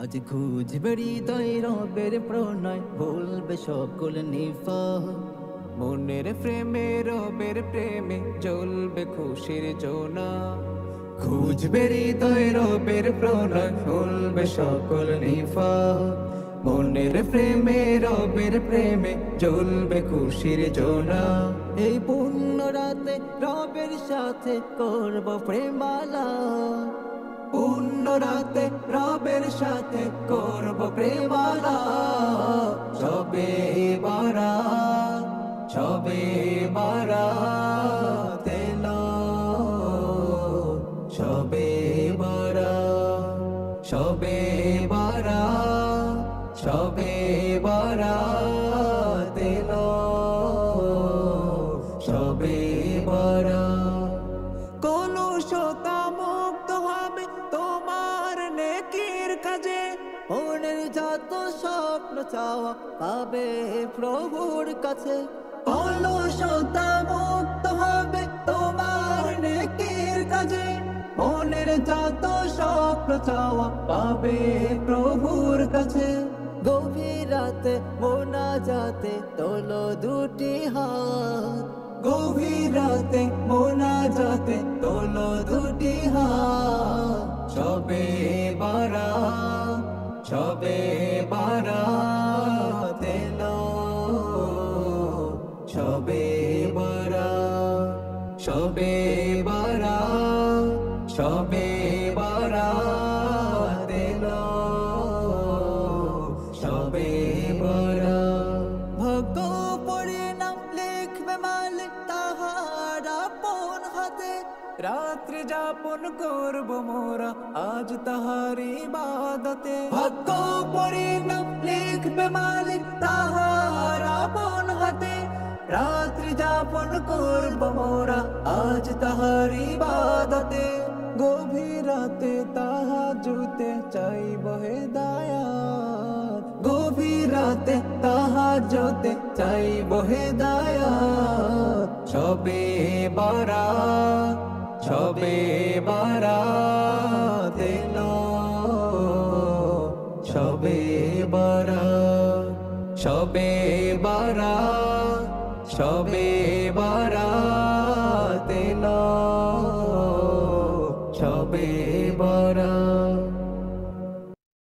আজ খুঁজবে হৃদয় রবের প্রণয়, বলবে সকল নিফাহ। মনের প্রেমে রবের প্রেমে জ্বলবে খুশির জোনা। খুঁজবে হৃদয় রবের প্রণয়, বলবে সকল নিফাহ। মনের প্রেমে রবের প্রেমে জ্বলবে খুশির জোনা। এই পুণ্য রাতে রবের সাথে করব প্রেমালা, পুণ্য রাতে রবের সাথে করব প্রেমালা। সবে বারাত, সবে বারাত এলো, সবে বারাত, সবে বারাত, সবে বারাত এলো, সবে বারাত। কলুষতা মুক্ত হবে তোমার নেকির কাজে, মনের যত স্বপ্ন চাওয়া পাবে প্রভুর কাছে। কলুষতা মুক্ত হবে তোমার নেকির কাজে, মনের যত স্বপ্ন চাওয়া পাবে প্রভুর কাছে। গভীর রাতে মোনাজাতে তোলো দুটি হাত, গভীর রাতে মোনাজাতে তোলো দুটি হাত। সবে বারাত, সবে বারাত এলো, সবে বারাত, সবে বারাত, সবে বারাত এলো, সবে বারাত। ভাগ্য পরিণাম লিখবে মালিক তাহার আপন হাতে, রাত্রি যাপন করব মোরা আজ তাহার ইবাদতে। ভাগ্য পরিণাম লিখবে মালিক তাহার আপন হাতে, রাত্রি যাপন করব মোরা আজ তাহার ইবাদতে। গভীর রাতে তাহাজ্জুদে চাইব হেদায়াত, গভীর রাতে তাহাজ্জুদে চাইব হেদায়াত। সবে বারাত, সবে বারাত এলো, সবে বারাত, সবে বারাত, সবে বারাত।